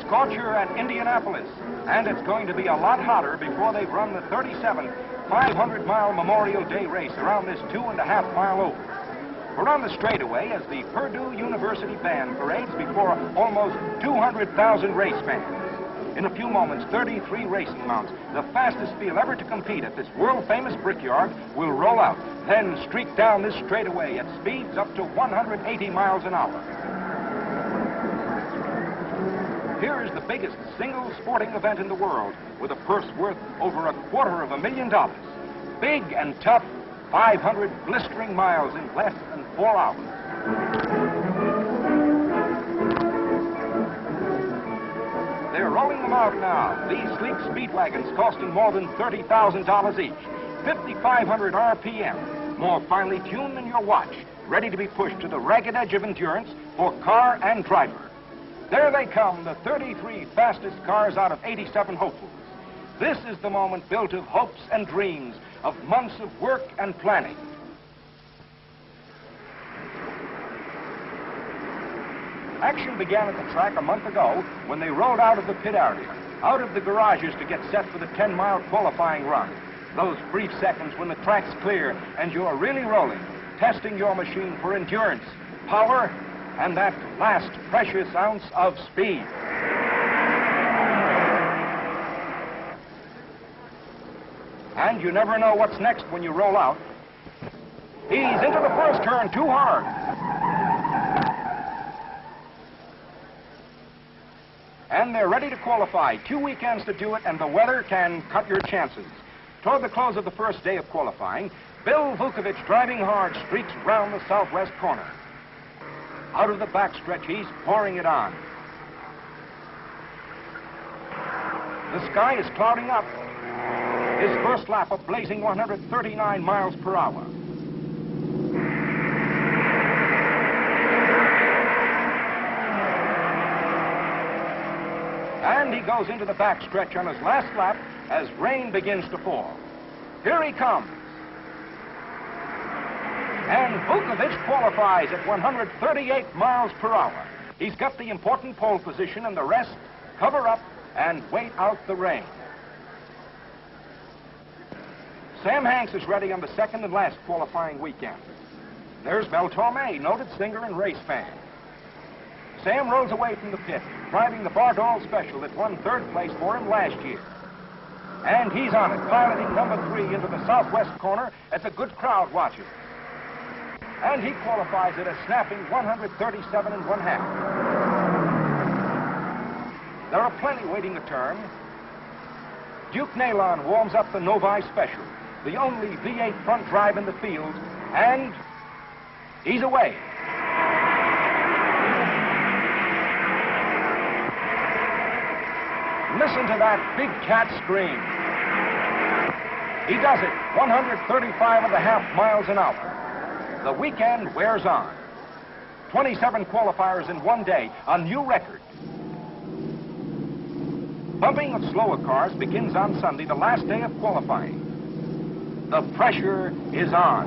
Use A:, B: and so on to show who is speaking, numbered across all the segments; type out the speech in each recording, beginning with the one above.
A: scorcher at Indianapolis, and it's going to be a lot hotter before they've run the 37th 500-mile Memorial Day race around this 2.5-mile oval. We're on the straightaway as the Purdue University Band parades before almost 200,000 race fans. In a few moments, 33 racing mounts, the fastest field ever to compete at this world-famous brickyard, will roll out, then streak down this straightaway at speeds up to 180 miles an hour. Here is the biggest single sporting event in the world, with a purse worth over $250,000. Big and tough, 500 blistering miles in less than 4 hours. They're rolling them out now. These sleek speed wagons costing more than $30,000 each. 5,500 RPM, more finely tuned than your watch, ready to be pushed to the ragged edge of endurance for car and driver. There they come, the 33 fastest cars out of 87 hopefuls. This is the moment built of hopes and dreams, of months of work and planning. Action began at the track a month ago when they rolled out of the pit area, out of the garages to get set for the 10-mile qualifying run. Those brief seconds when the track's clear and you're really rolling, testing your machine for endurance, power, and that last precious ounce of speed. And you never know what's next when you roll out. He's into the first turn too hard. And they're ready to qualify. 2 weekends to do it, and the weather can cut your chances. Toward the close of the first day of qualifying, Bill Vukovich, driving hard, streaks round the southwest corner. Out of the backstretch, he's pouring it on. The sky is clouding up. His first lap a blazing 139 miles per hour. And he goes into the backstretch on his last lap as rain begins to fall. Here he comes. And Vukovich qualifies at 138 miles per hour. He's got the important pole position, and the rest cover up and wait out the rain. Sam Hanks is ready on the second and last qualifying weekend. There's Mel Torme, noted singer and race fan. Sam rolls away from the pit, driving the Bardol Special that won third place for him last year. And he's on it, piloting number 3 into the southwest corner as a good crowd watches. And he qualifies at a snapping 137 1/2. There are plenty waiting a turn. Duke Nalon warms up the Novi Special, the only V8 front drive in the field, and he's away. Listen to that big cat scream. He does it, 135.5 miles an hour. The weekend wears on. 27 qualifiers in one day, a new record. Bumping of slower cars begins on Sunday, the last day of qualifying. The pressure is on.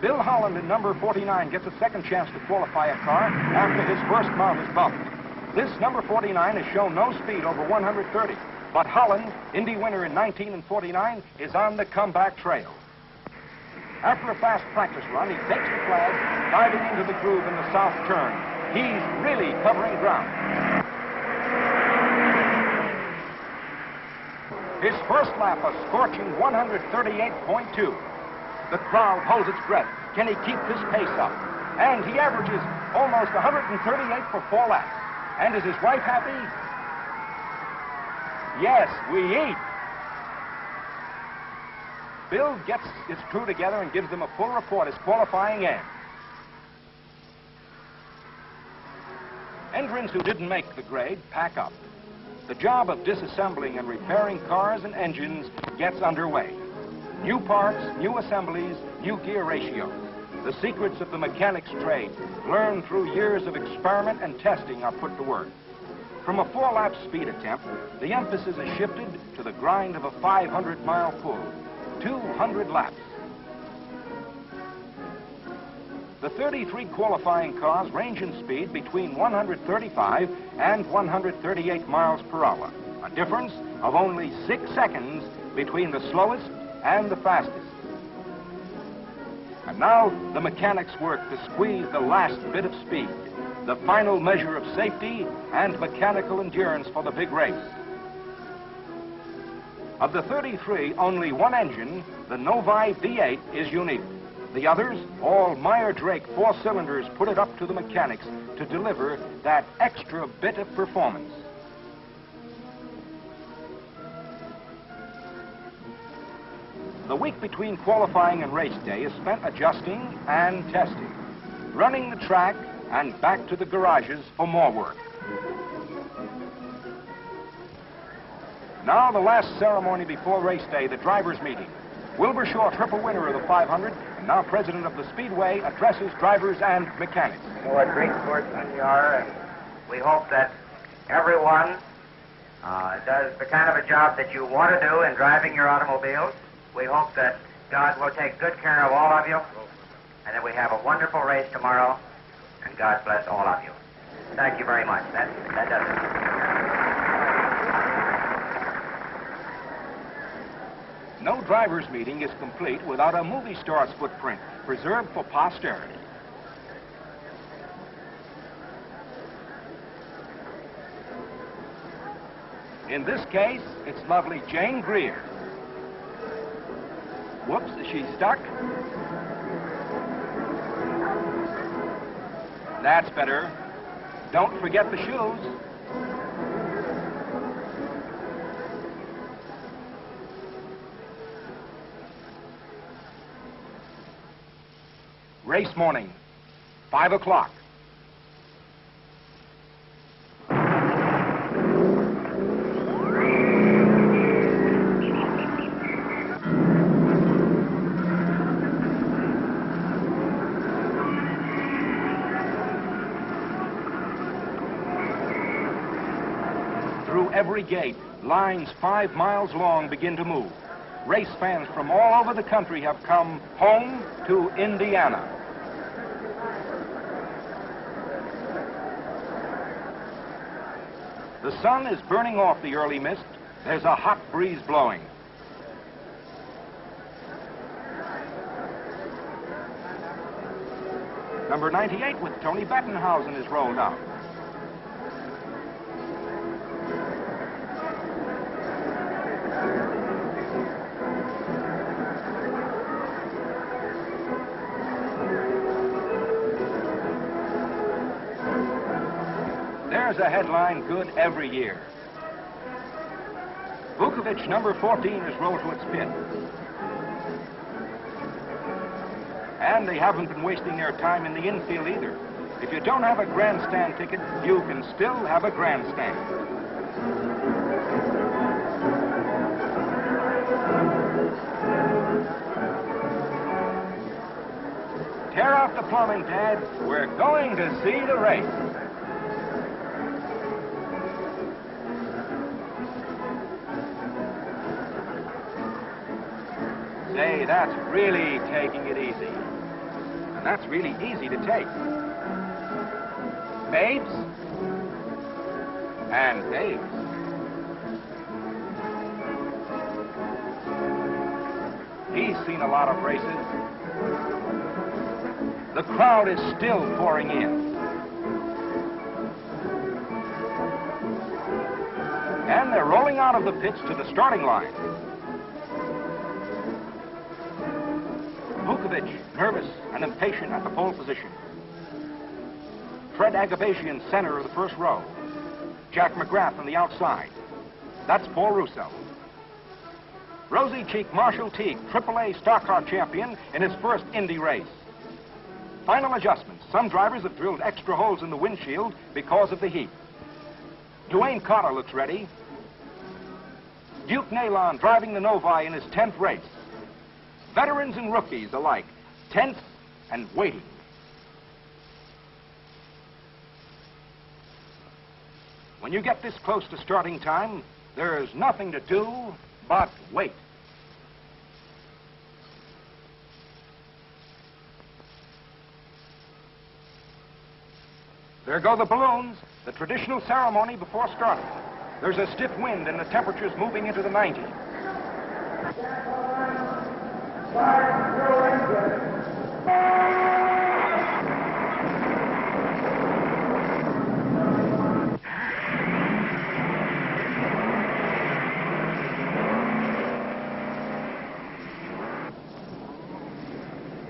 A: Bill Holland in number 49 gets a second chance to qualify a car after his first mount is bumped. This number 49 has shown no speed over 130. But Holland, Indy winner in 19 and 49, is on the comeback trail. After a fast practice run, he takes the flag, diving into the groove in the south turn. He's really covering ground. His first lap, a scorching 138.2. The crowd holds its breath. Can he keep this pace up? And he averages almost 138 for 4 laps. And is his wife happy? Yes, we eat. Bill gets his crew together and gives them a full report as qualifying ends. Entrants who didn't make the grade pack up. The job of disassembling and repairing cars and engines gets underway. New parts, new assemblies, new gear ratios. The secrets of the mechanic's trade, learned through years of experiment and testing, are put to work. From a 4-lap speed attempt, the emphasis is shifted to the grind of a 500-mile pull, 200 laps. The 33 qualifying cars range in speed between 135 and 138 miles per hour, a difference of only 6 seconds between the slowest and the fastest. And now the mechanics work to squeeze the last bit of speed, the final measure of safety and mechanical endurance for the big race. Of the 33, only one engine, the Novi V8, is unique. The others, all Meyer-Drake 4 cylinders, put it up to the mechanics to deliver that extra bit of performance. The week between qualifying and race day is spent adjusting and testing, running the track and back to the garages for more work. Now the last ceremony before race day, the drivers' meeting. Wilbur Shaw, triple winner of the 500, and now president of the Speedway, addresses drivers and mechanics.
B: What great sportsmen you are, and we hope that everyone does the kind of a job that you want to do in driving your automobiles. We hope that God will take good care of all of you, and that we have a wonderful race tomorrow, and God bless all of you. Thank you very much. That does it.
A: No driver's meeting is complete without a movie star's footprint, preserved for posterity. In this case, it's lovely Jane Greer. Whoops, is she stuck? That's better. Don't forget the shoes. Race morning, 5 o'clock. Through every gate, lines 5 miles long begin to move. Race fans from all over the country have come home to Indiana. The sun is burning off the early mist. There's a hot breeze blowing. Number 98 with Tony Bettenhausen is rolled out. There's a headline good every year. Vukovic, number 14, is rolled to its pit. And they haven't been wasting their time in the infield either. If you don't have a grandstand ticket, you can still have a grandstand. Tear off the plumbing, Dad. We're going to see the race. Say, that's really taking it easy. And that's really easy to take. Babes and babes. He's seen a lot of races. The crowd is still pouring in. And they're rolling out of the pits to the starting line. Vukovic, nervous and impatient at the pole position. Fred Agabashian, center of the first row. Jack McGrath on the outside. That's Paul Russo. Rosy Cheek Marshall Teague, AAA stock car champion in his first Indy race. Final adjustments. Some drivers have drilled extra holes in the windshield because of the heat. Dwayne Cotter looks ready. Duke Nalon driving the Novi in his 10th race. Veterans and rookies alike, tense and waiting. When you get this close to starting time, there's nothing to do but wait. There go the balloons, the traditional ceremony before starting. There's a stiff wind and the temperature's moving into the 90s.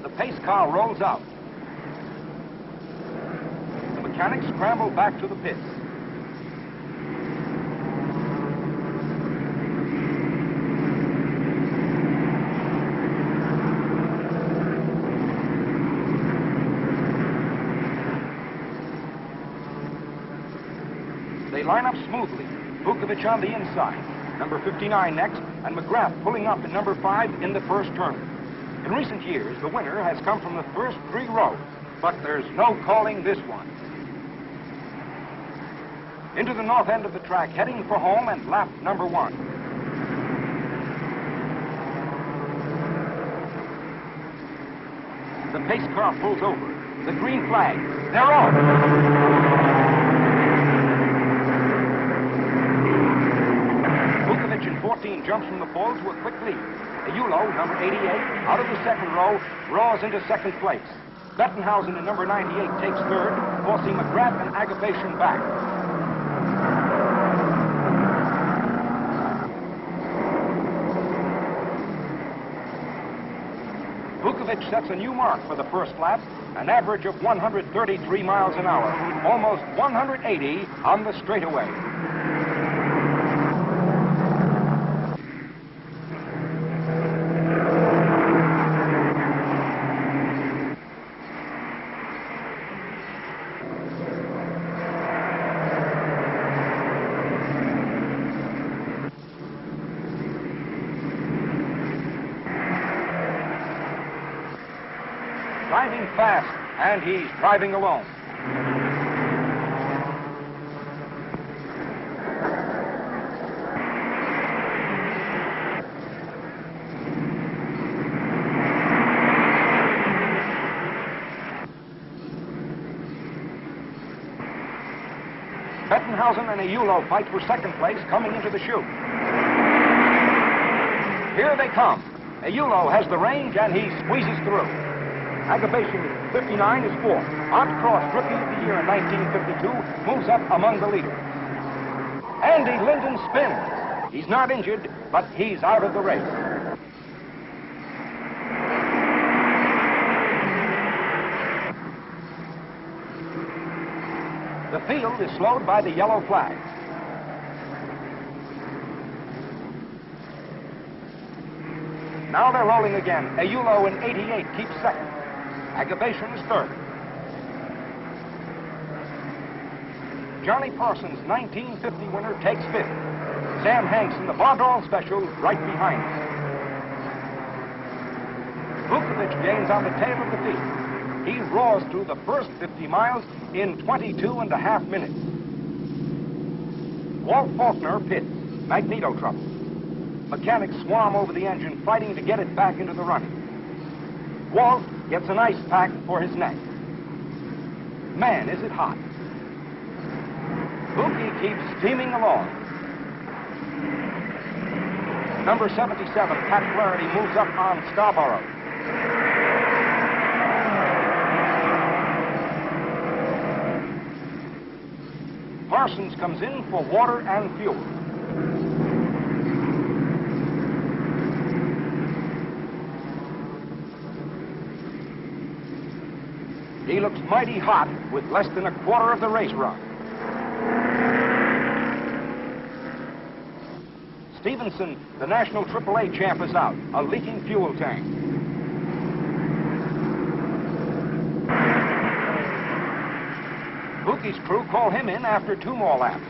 A: The pace car rolls out. The mechanics scramble back to the pits. They line up smoothly. Vukovic on the inside, number 59 next, and McGrath pulling up in number 5 in the first turn. In recent years, the winner has come from the first 3 rows, but there's no calling this one. Into the north end of the track, heading for home and lap number 1. The pace car pulls over. The green flag. They're off. Vukovic in 14 jumps from the pole to a quick lead. Ayulo, number 88, out of the second row, draws into second place. Bettenhausen in number 98 takes third, forcing McGrath and Agapation back. Vukovic sets a new mark for the first lap, an average of 133 miles an hour, almost 180 on the straightaway. Driving fast, and he's driving alone. Bettenhausen and Ayulo fight for second place coming into the chute. Here they come. Ayulo has the range, and he squeezes through. Agapation 59 is 4th. Art Cross, Rookie of the Year in 1952, moves up among the leaders. Andy Linden spins. He's not injured, but he's out of the race. The field is slowed by the yellow flag. Now they're rolling again. Ayulo in 88 keeps second. Agapation is third. Johnny Parsons, 1950 winner, takes fifth. Sam Hanks in the Bardol Special right behind him. Vukovic gains on the tail of the field. He roars through the first 50 miles in 22.5 minutes. Walt Faulkner pits. Magneto trouble. Mechanics swarm over the engine, fighting to get it back into the running. Walt gets an ice pack for his neck. Man, is it hot. Bookie keeps steaming along. Number 77, Pat Flaherty, moves up on Scarborough. Parsons comes in for water and fuel. He looks mighty hot with less than a quarter of the race run. Stevenson, the national AAA champ, is out, a leaking fuel tank. Bookie's crew call him in after 2 more laps.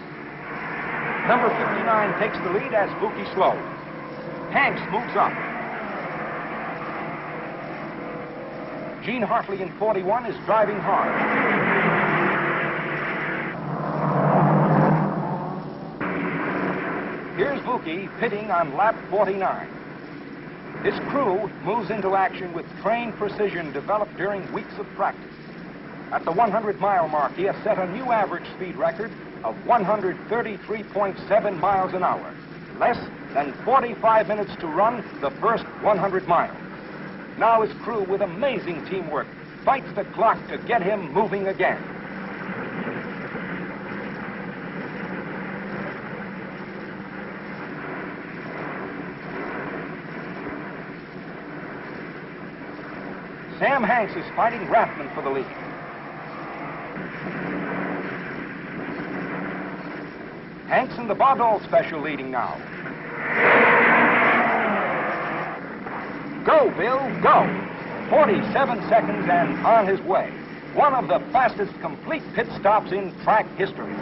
A: Number 59 takes the lead as Bookie slows. Hanks moves up. Gene Hartley in 41 is driving hard. Here's Bookie pitting on lap 49. His crew moves into action with trained precision developed during weeks of practice. At the 100-mile mark, he has set a new average speed record of 133.7 miles an hour. Less than 45 minutes to run the first 100 miles. Now his crew, with amazing teamwork, fights the clock to get him moving again. Sam Hanks is fighting Rathman for the lead. Hanks and the Baudot special leading now. Go, Bill, go! 47 seconds and on his way. One of the fastest complete pit stops in track history.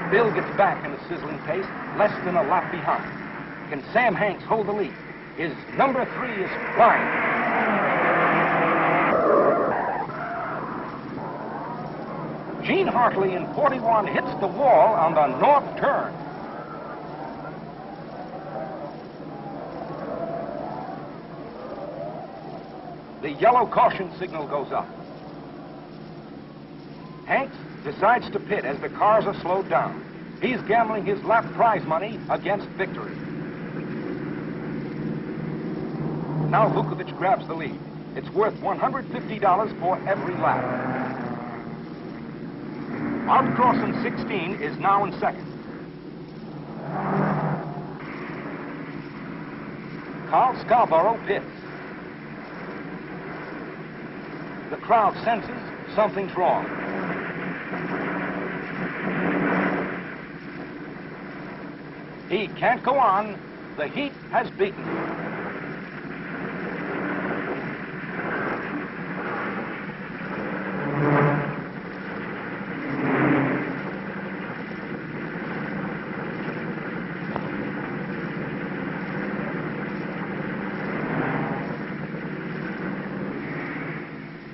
A: Bill gets back in a sizzling pace, less than a lap behind. Can Sam Hanks hold the lead? His number 3 is flying. Gene Hartley in 41 hits the wall on the north turn. The yellow caution signal goes up. Hanks decides to pit as the cars are slowed down. He's gambling his lap prize money against victory. Now Vukovic grabs the lead. It's worth $150 for every lap. Art Crossan 16 is now in second. Carl Scarborough pits. The crowd senses something's wrong. He can't go on. The heat has beaten him.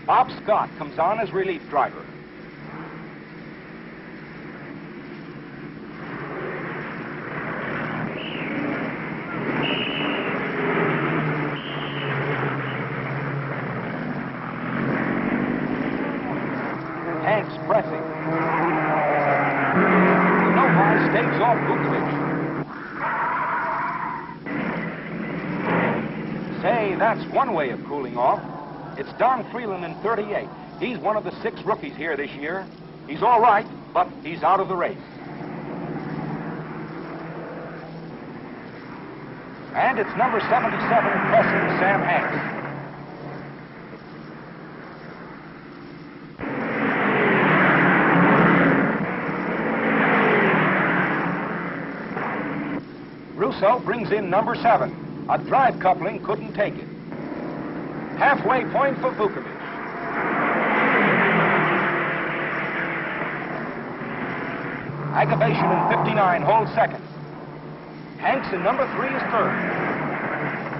A: Bob Scott comes on as relief driver. Hanks pressing. Novi staves off Vukovic. Say, that's one way of cooling off. It's Don Freeland in 38. He's one of the 6 rookies here this year. He's all right, but he's out of the race. And it's number 77 pressing Sam Hanks. Russo brings in number 7. A drive coupling couldn't take it. Halfway point for Vukovic. Agabation in 59 holds second. Hanks in number 3 is third.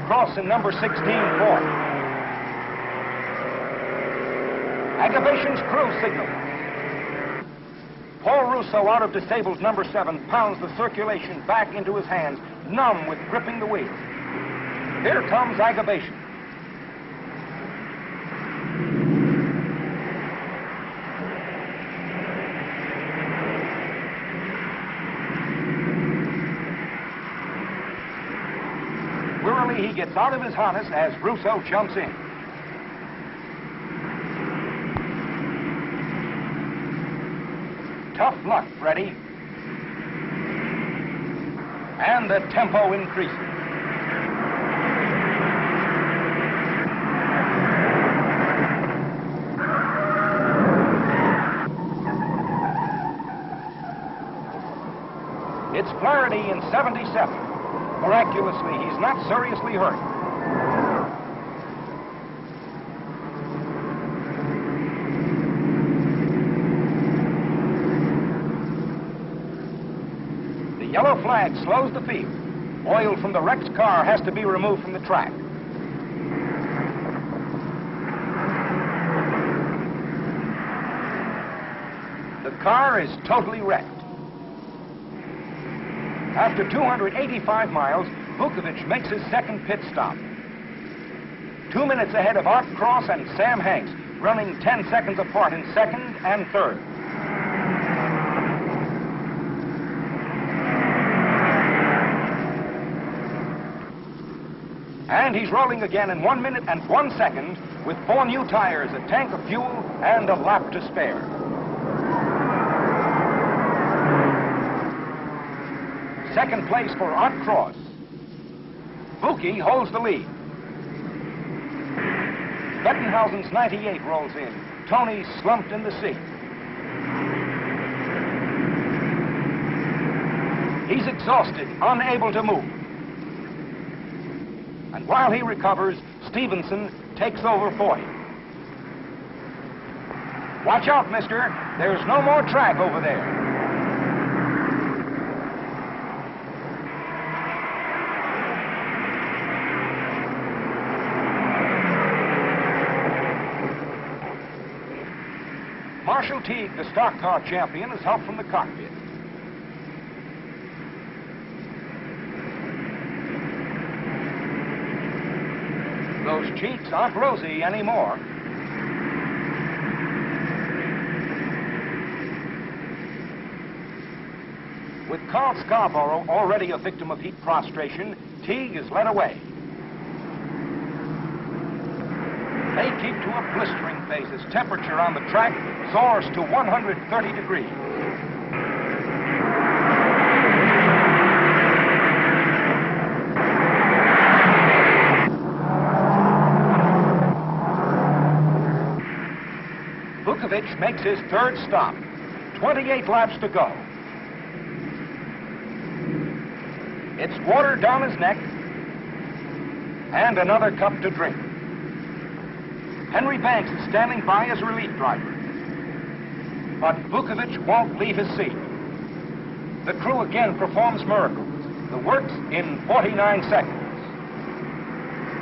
A: Cross in number 16 fourth. Agabation's crew signal. Paul Russo, out of disabled number 7, pounds the circulation back into his hands, numb with gripping the wheel. Here comes Agabation. Wearily, he gets out of his harness as Russo jumps in. Tough luck, Freddie. And the tempo increases. It's Flaherty in 77. Miraculously, he's not seriously hurt. The yellow flag slows the field. Oil from the wrecked car has to be removed from the track. The car is totally wrecked. After 285 miles, Vukovic makes his second pit stop. 2 minutes ahead of Art Cross and Sam Hanks. running 10 seconds apart in second and third. And he's rolling again in 1 minute and 1 second with 4 new tires, a tank of fuel, and a lap to spare. Second place for Art Cross. Būlgi holds the lead. Bettenhausen's 98 rolls in. Tony slumped in the seat. He's exhausted, unable to move. And while he recovers, Stevenson takes over for him. Watch out, mister. There's no more track over there. Marshall Teague, the stock car champion, is helped from the cockpit. Those cheeks aren't rosy anymore. With Carl Scarborough already a victim of heat prostration, Teague is led away. They keep to a blistering pace as temperature on the track soars to 130 degrees. Vukovic makes his third stop. 28 laps to go. It's water down his neck and another cup to drink. Henry Banks is standing by as relief driver. But Vukovic won't leave his seat. The crew again performs miracles. The works in 49 seconds.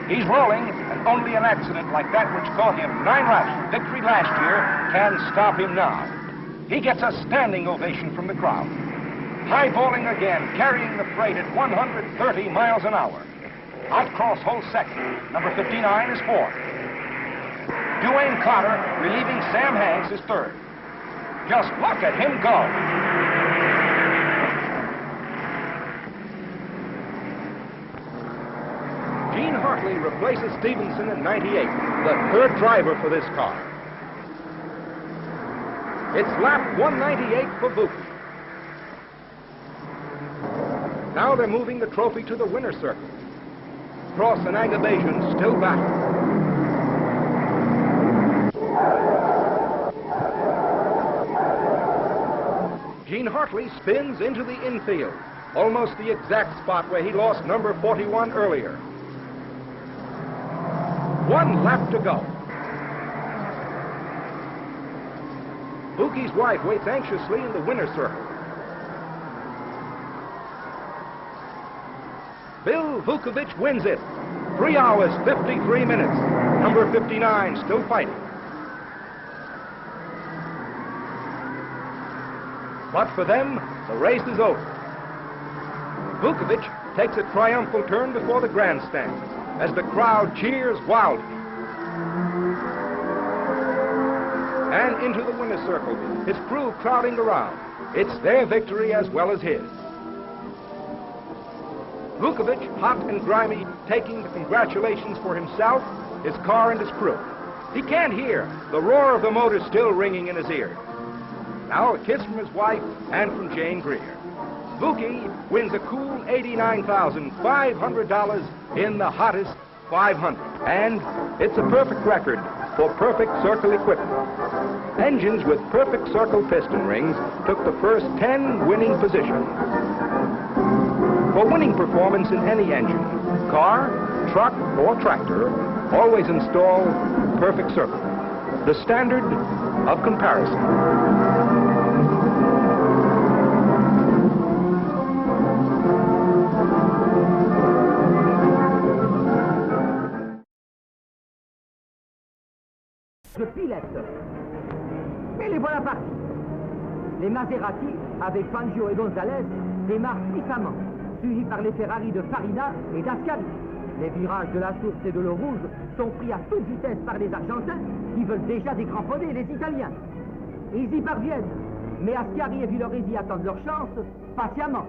A: He's rolling, and only an accident like that which cost him 9 laps for victory last year can stop him now. He gets a standing ovation from the crowd. High-bowling again, carrying the freight at 130 miles an hour. Outcross holds second. Number 59 is fourth. Duane Carter, relieving Sam Hanks, is third. Just look at him go. Gene Hartley replaces Stevenson in 98, the third driver for this car. It's lap 198 for Būlgi. Now they're moving the trophy to the winner's circle. Cross and Agabasian still back. Gene Hartley spins into the infield, almost the exact spot where he lost number 41 earlier. 1 lap to go. Būlgi's wife waits anxiously in the winner's circle. Bill Vukovic wins it. 3 hours, 53 minutes. Number 59 still fighting. But for them, the race is over. Vukovic takes a triumphal turn before the grandstand as the crowd cheers wildly. And into the winner's circle, his crew crowding around. It's their victory as well as his. Vukovic, hot and grimy, taking the congratulations for himself, his car, and his crew. He can't hear. The roar of the motor still ringing in his ears. Now a kiss from his wife and from Jane Greer. Būlgi wins a cool $89,500 in the hottest 500. And it's a perfect record for perfect circle equipment. Engines with perfect circle piston rings took the first 10 winning positions. For winning performance in any engine, car, truck, or tractor, always install perfect circle, the standard of comparison.
C: Le pilote. Et les voilà partis. Les Maserati, avec Fangio et Gonzalez, démarrent puissamment, suivis par les Ferrari de Farina et d'Ascari. Les virages de la source et de l'eau rouge sont pris à toute vitesse par les Argentins qui veulent déjà décramponner les Italiens. Ils y parviennent, mais Ascari et Villoresi attendent leur chance patiemment.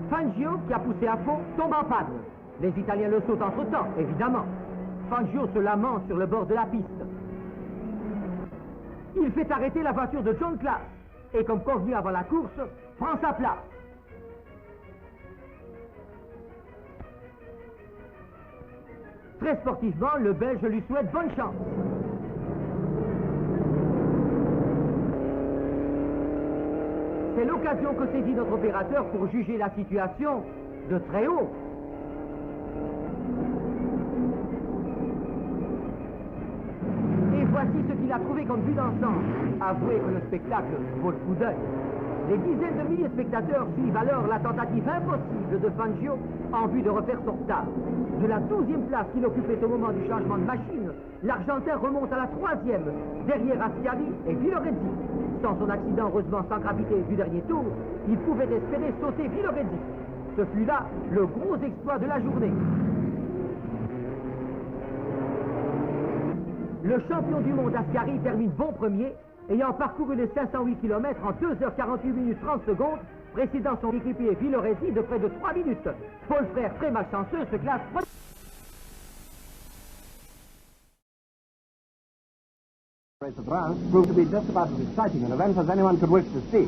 C: Fangio, qui a poussé à fond, tombe en panne. Les Italiens le sautent entre-temps, évidemment. Fangio se lamente sur le bord de la piste. Il fait arrêter la voiture de John Class et, comme convenu avant la course, prend sa place. Très sportivement, le Belge lui souhaite bonne chance. C'est l'occasion que saisit notre opérateur pour juger la situation de très haut. Et voici ce qu'il a trouvé comme vue d'ensemble. Avouez que le spectacle vaut le coup d'œil. Des dizaines de milliers de spectateurs suivent alors la tentative impossible de Fangio en vue de refaire son retard. De la 12e place qu'il occupait au moment du changement de machine, l'Argentin remonte à la 3e, derrière Ascari et Villoresi. Sans son accident, heureusement sans gravité du dernier tour, il pouvait espérer sauter Villoresi. Ce fut là le gros exploit de la journée. Le champion du monde Ascari termine bon premier, ayant parcouru les 508 km en 2h48 minutes 30 secondes, précédant son équipier Villoresi de près de 3 minutes. Paul Frère, très malchanceux, se classe premier.
D: Race of France proved to be just about as exciting an event as anyone could wish to see.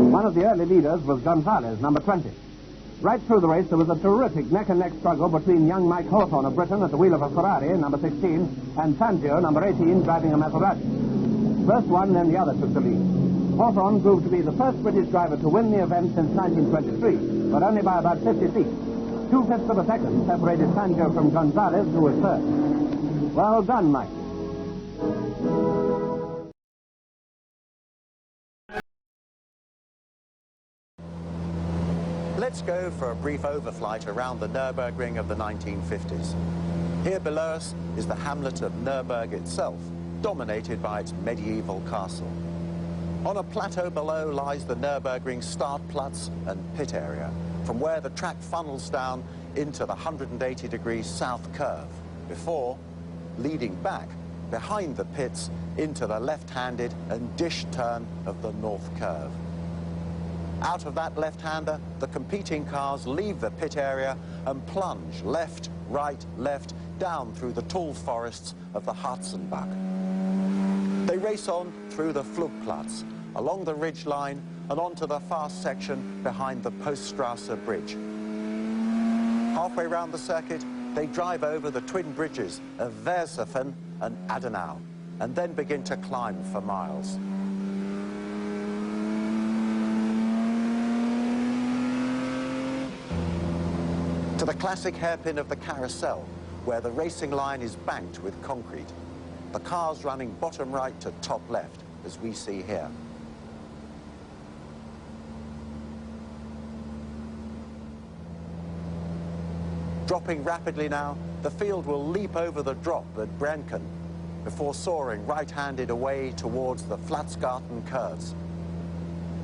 D: One of the early leaders was Gonzalez, number 20. Right through the race, there was a terrific neck-and-neck struggle between young Mike Hawthorne of Britain at the wheel of a Ferrari, number 16, and Fangio, number 18, driving a Maserati. First one, then the other took the lead. Hawthorne proved to be the first British driver to win the event since 1923, but only by about 50 feet. 2/5 of a second separated Fangio from Gonzalez, who was third. Well done, Mike.
E: Let's go for a brief overflight around the Nürburgring of the 1950s. Here below us is the hamlet of Nürburg itself, dominated by its medieval castle. On a plateau below lies the Nürburgring Startplatz and pit area, from where the track funnels down into the 180-degree south curve, before leading back behind the pits into the left-handed and dish turn of the north curve. Out of that left-hander, the competing cars leave the pit area and plunge left, right, left, down through the tall forests of the Harzenbach. They race on through the Flugplatz, along the ridge line and onto the fast section behind the Poststrasse bridge. Halfway round the circuit, they drive over the twin bridges of Versafen and Adenau, and then begin to climb for miles. To the classic hairpin of the carousel, where the racing line is banked with concrete. The cars running bottom right to top left, as we see here. Dropping rapidly now, the field will leap over the drop at Brenken before soaring right-handed away towards the Flatzgarten curves.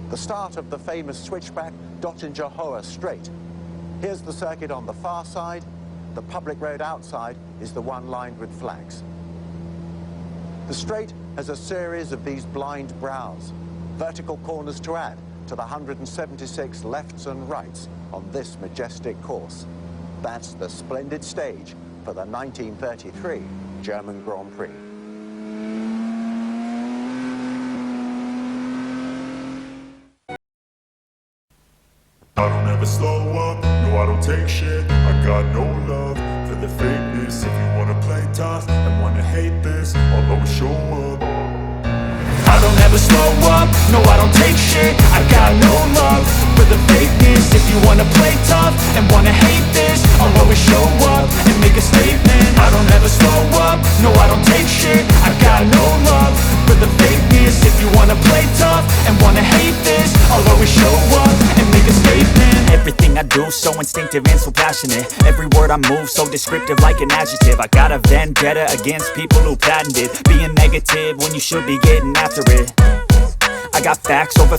E: The start of the famous switchback Dottinger-Hohe Straight. Here's the circuit on the far side. The public road outside is the one lined with flags. The straight has a series of these blind brows, vertical corners to add to the 176 lefts and rights on this majestic course. That's the splendid stage for the 1933 German Grand Prix.
F: I don't ever slow up, no I don't take shit. I got no love for the fakeness. If you wanna play tough and wanna hate this, I'll always show up. I don't ever slow up, no I don't take shit. I got no love for the fakeness. If you wanna play tough and wanna hate this, I'll always show up and make a statement. I don't ever slow up, no I don't take shit. I got no love for the fakeness. If you wanna play tough and wanna hate this,
G: so instinctive and so passionate. Every word I move so descriptive like an adjective. I got a vendetta against people who patented being negative when you should be getting after it. I got facts over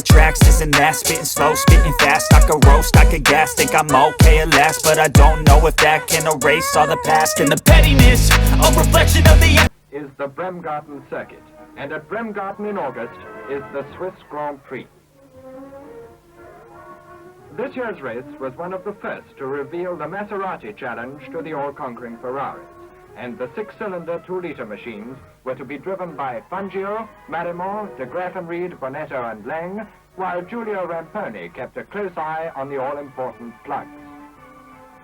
G: tracks, this and that. Spitting slow, spitting fast, I could roast, I could gas. Think I'm okay at last, but I don't know if that can erase all the past. And the pettiness, a reflection of the...
A: Is the Bremgarten circuit, and at Bremgarten in August is the Swiss Grand Prix. This year's race was one of the first to reveal the Maserati challenge to the all-conquering Ferraris, and the six-cylinder 2-liter machines were to be driven by Fangio, Marimont, de Graffenried, Bonetto and Lang, while Giulio Ramponi kept a close eye on the all-important plugs.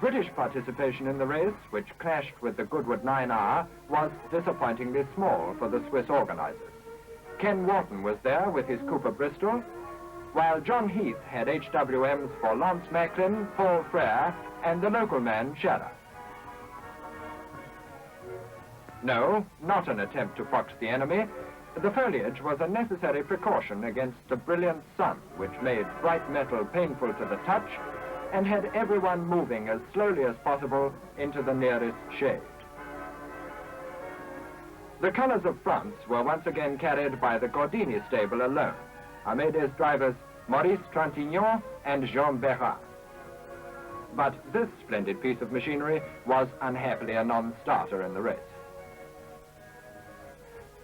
A: British participation in the race, which clashed with the Goodwood 9R, was disappointingly small for the Swiss organizers. Ken Wharton was there with his Cooper Bristol, while John Heath had HWMs for Lance Macklin, Paul Frere, and the local man, Scherer. No, not an attempt to fox the enemy. The foliage was a necessary precaution against the brilliant sun, which made bright metal painful to the touch, and had everyone moving as slowly as possible into the nearest shade. The colors of France were once again carried by the Gordini stable alone, Amédée's drivers Maurice Trintignant and Jean Berrat. But this splendid piece of machinery was unhappily a non-starter in the race.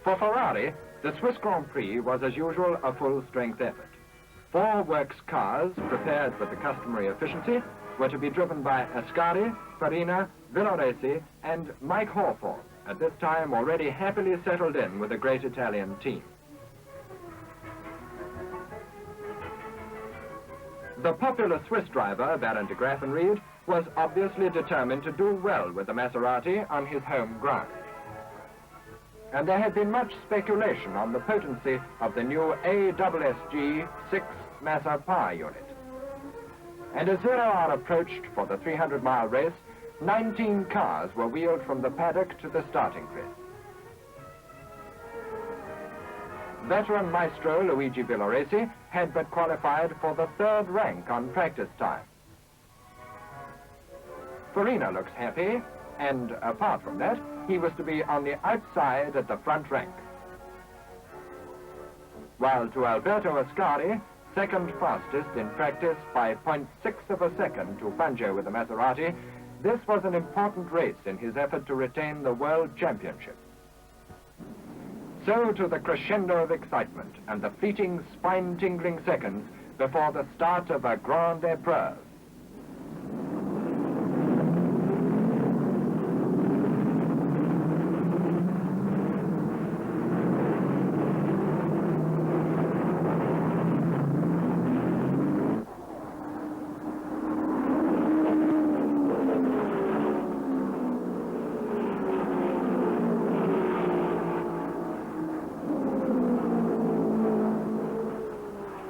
A: For Ferrari, the Swiss Grand Prix was as usual a full-strength effort. 4 works cars, prepared with the customary efficiency, were to be driven by Ascari, Farina, Villoresi, and Mike Hawthorne, at this time already happily settled in with a great Italian team. The popular Swiss driver, Baron de Graffenried, was obviously determined to do well with the Maserati on his home ground. And there had been much speculation on the potency of the new ASSG 6 Massa power unit. And as 0-hour approached for the 300-mile race, 19 cars were wheeled from the paddock to the starting grid. Veteran maestro Luigi Villoresi had but qualified for the 3rd rank on practice time. Farina looks happy, and apart from that, he was to be on the outside at the front rank. While to Alberto Ascari, second fastest in practice by 0.6 of a second to Fangio with the Maserati, this was an important race in his effort to retain the World Championship. So to the crescendo of excitement and the fleeting, spine-tingling seconds before the start of a grande épreuve.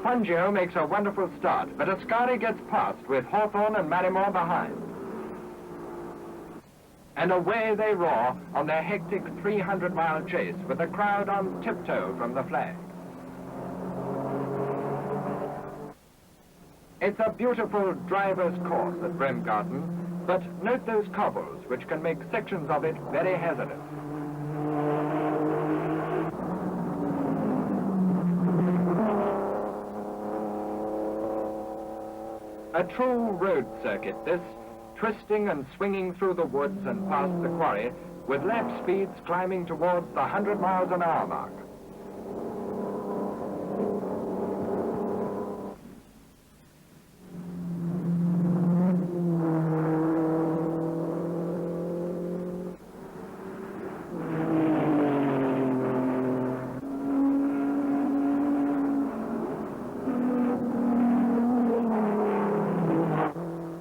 A: Fangio makes a wonderful start, but Ascari gets past with Hawthorne and Marimont behind. And away they roar on their hectic 300-mile chase with the crowd on tiptoe from the flag. It's a beautiful driver's course at Bremgarten, but note those cobbles, which can make sections of it very hazardous. A true road circuit, this, twisting and swinging through the woods and past the quarry, with lap speeds climbing towards the 100 miles an hour mark.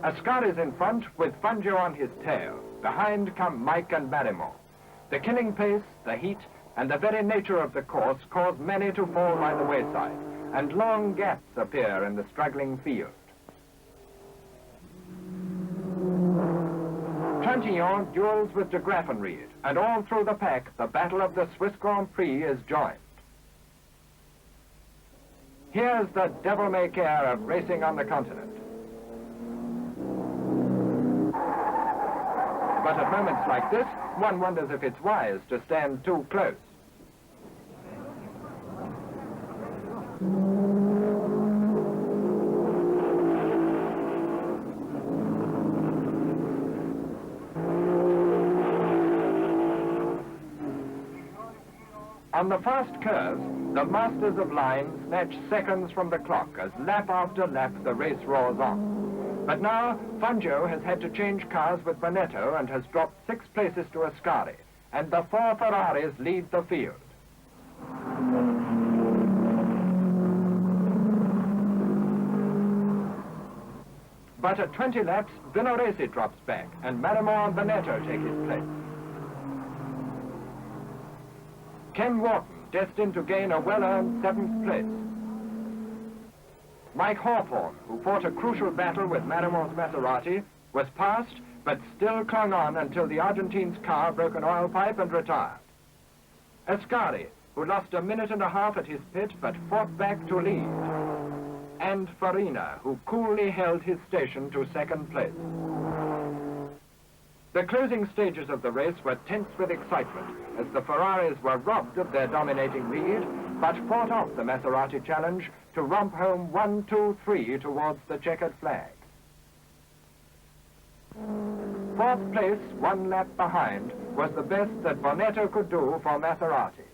A: Ascari's in front with Fangio on his tail. Behind come Mike and Marimont. The killing pace, the heat, and the very nature of the course cause many to fall by the wayside, and long gaps appear in the struggling field. Trintignant duels with de Graffenried, and all through the pack, the battle of the Swiss Grand Prix is joined. Here's the devil-may-care of racing on the continent. But at moments like this, one wonders if it's wise to stand too close. On the fast curves, the masters of line snatch seconds from the clock as lap after lap the race roars on. But now, Fangio has had to change cars with Bonetto and has dropped 6 places to Ascari, and the 4 Ferraris lead the field. But at 20 laps, Villoresi drops back, and Marimo and Bonetto take his place. Ken Wharton, destined to gain a well-earned 7th place. Mike Hawthorne, who fought a crucial battle with Marimo's Maserati, was passed, but still clung on until the Argentine's car broke an oil pipe and retired. Ascari, who lost a minute and a half at his pit, but fought back to lead. And Farina, who coolly held his station to 2nd place. The closing stages of the race were tense with excitement, as the Ferraris were robbed of their dominating lead, but fought off the Maserati challenge to romp home 1, 2, 3 towards the checkered flag. 4th place, 1 lap behind, was the best that Bonetto could do for Maserati.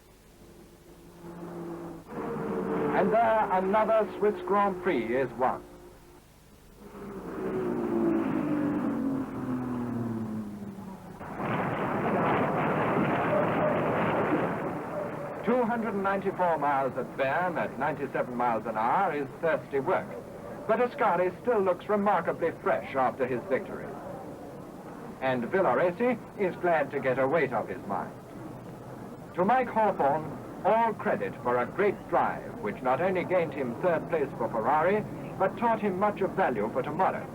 A: And there another Swiss Grand Prix is won. "294 miles at Bern at 97 miles an hour is thirsty work, but Ascari still looks remarkably fresh after his victory. And Villoresi is glad to get a weight off his mind. To Mike Hawthorne, all credit for a great drive, which not only gained him 3rd place for Ferrari, but taught him much of value for tomorrow.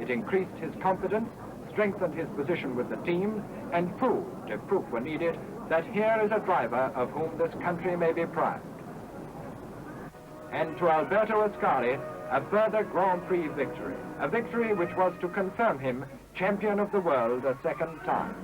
A: It increased his confidence, strengthened his position with the team, and proved, if proof were needed, that here is a driver of whom this country may be proud. And to Alberto Ascari, a further Grand Prix victory, a victory which was to confirm him champion of the world a 2nd time.